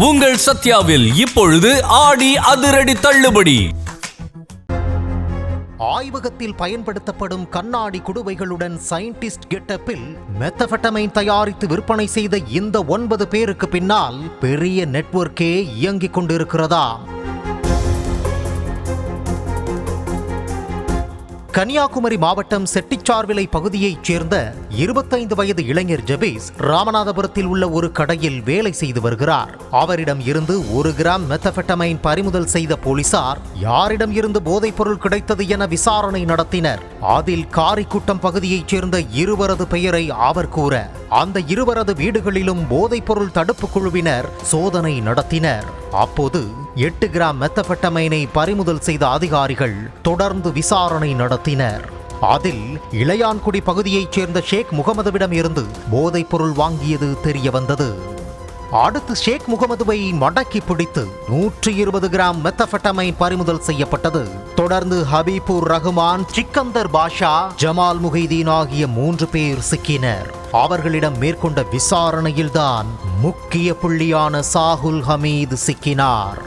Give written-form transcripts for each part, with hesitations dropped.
உங்கள் சத்யாவில் இப்பொழுது ஆடி அதிரடி தள்ளுபடி. ஆய்வகத்தில் பயன்படுத்தப்படும் கண்ணாடி குடுவைகளுடன் சயின்டிஸ்ட் கெட்டப்பில் மெத்தபெட்டமைன் தயாரித்து விற்பனை செய்த இந்த 9 பேருக்கு பின்னால் பெரிய நெட்வொர்க்கே இயங்கிக் கொண்டிருக்கிறதா? கன்னியாகுமரி மாவட்டம் செட்டிச்சார்விலை பகுதியைச் சேர்ந்த 25 வயது இளைஞர் ஜபீஸ் ராமநாதபுரத்தில் உள்ள ஒரு கடையில் வேலை செய்து வருகிறார். அவரிடம் இருந்து 1 கிராம் மெத்தபெட்டமைன் பறிமுதல் செய்த போலீசார் யாரிடம் இருந்து போதைப் பொருள் கிடைத்தது என விசாரணை நடத்தினர். அதில் காரிக்குட்டம் பகுதியைச் சேர்ந்த 2 பெயரை அவர் கூற, அந்த 2 வீடுகளிலும் போதைப் பொருள் தடுப்பு குழுவினர் சோதனை நடத்தினர். அப்போது 8 கிராம் மெத்தபெட்டமைனை பறிமுதல் செய்த அதிகாரிகள் தொடர்ந்து விசாரணை நடத்தினர். அதில் இளையான்குடி பகுதியைச் சேர்ந்த ஷேக் முகமதுவிடம் இருந்து போதைப் பொருள் வாங்கியது தெரிய வந்தது. அடுத்து ஷேக் முகமதுவை மடக்கி பிடித்து 120 கிராம் மெத்தபெட்டமைன் பறிமுதல் செய்யப்பட்டது. தொடர்ந்து ஹபீபுர் ரஹ்மான், சிக்கந்தர் பாஷா, ஜமால் முஹைதீன் ஆகிய 3 பேர் சிக்கினர். அவர்களிடம் மேற்கொண்ட விசாரணையில்தான் முக்கிய புள்ளியான சாகுல் ஹமீது சிக்கினார்.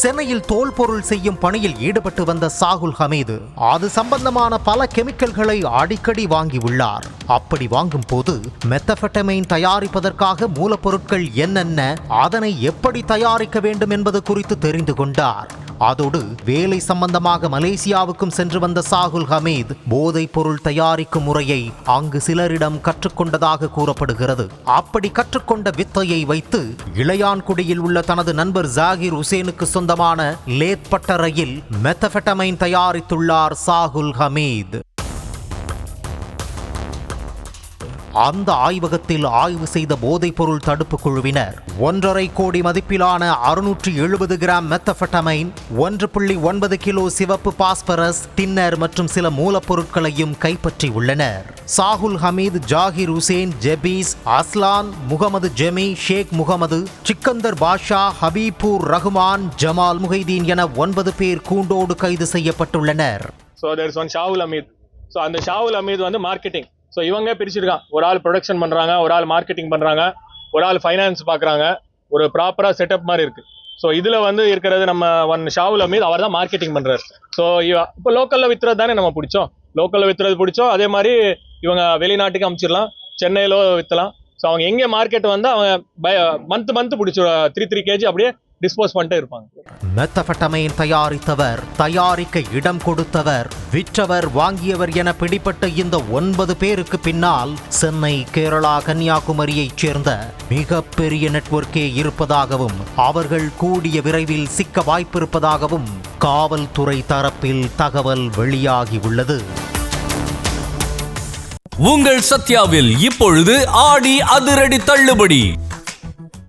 சென்னையில் தோல் பொருள் செய்யும் பணியில் ஈடுபட்டு வந்த சாகுல் ஹமீது அது சம்பந்தமான பல கெமிக்கல்களை அடிக்கடி வாங்கியுள்ளார். அப்படி வாங்கும் போது மெத்தபெட்டமைன் தயாரிப்பதற்காக மூலப்பொருட்கள் என்னென்ன, அதனை எப்படி தயாரிக்க வேண்டும் என்பது குறித்து தெரிந்து கொண்டார். அதோடு வேலை சம்பந்தமாக மலேசியாவுக்கும் சென்று வந்த சாகுல் ஹமீது போதைப் பொருள் தயாரிக்கும் முறையை அங்கு சிலரிடம் கற்றுக்கொண்டதாக கூறப்படுகிறது. அப்படி கற்றுக்கொண்ட வித்தையை வைத்து இளையான்குடியில் உள்ள தனது நண்பர் ஜாகிர் உசேனுக்கு சொந்தமான லேத் பட்டறையில் மெத்தபெட்டமைன் தயாரித்துள்ளார் சாகுல் ஹமீது. அந்த ஆய்வகத்தில் ஆய்வு செய்த போதைப் பொருள் தடுப்பு குழுவினர் 1.5 கோடி மதிப்பிலான 670 கிராம் மெத்தபெட்டமைன், 1.9 கிலோ சிவப்பு பாஸ்பரஸ், டின்னர் மற்றும் சில மூலப்பொருட்களையும் கைப்பற்றி உள்ளனர். சாகுல் ஹமீது, ஜாகிர் உசேன், ஜபீஸ், அஸ்லான், முகமது ஜெமி, ஷேக் முகமது, சிக்கந்தர் பாஷா, ஹபீபுர் ரஹ்மான், ஜமால் முஹைதீன் என 9 பேர் கூண்டோடு கைது செய்யப்பட்டுள்ளனர். அந்த ஷாவுல் ஹமீது வந்து மார்க்கெட்டிங். ஸோ இவங்க பிரிச்சிருக்கான். ஒரு ஆள் ப்ரொடக்ஷன் பண்ணுறாங்க, ஒரு ஆள் மார்க்கெட்டிங் பண்ணுறாங்க, ஒரு ஆள் ஃபைனான்ஸ் பார்க்குறாங்க. ஒரு ப்ராப்பராக செட்டப் மாதிரி இருக்குது. ஸோ இதில் வந்து இருக்கிறது நம்ம ஷாவுல் ஹமீது, அவர் தான் மார்க்கெட்டிங் பண்ணுறாரு. ஸோ இப்போ லோக்கலில் விற்றுறது தானே நம்ம பிடிச்சோம். அதே மாதிரி இவங்க வெளிநாட்டுக்கு அனுப்பிச்சிடலாம், சென்னையில் விற்றலாம். ஸோ அவங்க எங்கே மார்க்கெட் வந்து அவங்க மந்த் பிடிச்சி 3 kg அப்படியே டிஸ்போஸ் பண்ணிட்டே இருப்பாங்க. மெத்தபெட்டமைன் தயாரித்தவர், தயாரிக்க இடம் கொடுத்தவர், விற்றவர், வாங்கியவர் என பிடிப்பட்ட இந்த 9 பேருக்கு பின்னால் சென்னை, கேரளா, கன்னியாகுமரியைச் சேர்ந்த மிகப்பெரிய நெட்வொர்க்கே இருப்பதாகவும் அவர்கள் கூடிய விரைவில் சிக்க வாய்ப்பிருப்பதாகவும் காவல்துறை தரப்பில் தகவல் வெளியாகி உள்ளது. உங்கள் சத்யாவில் இப்பொழுது ஆடி அதிரடி தள்ளுபடி.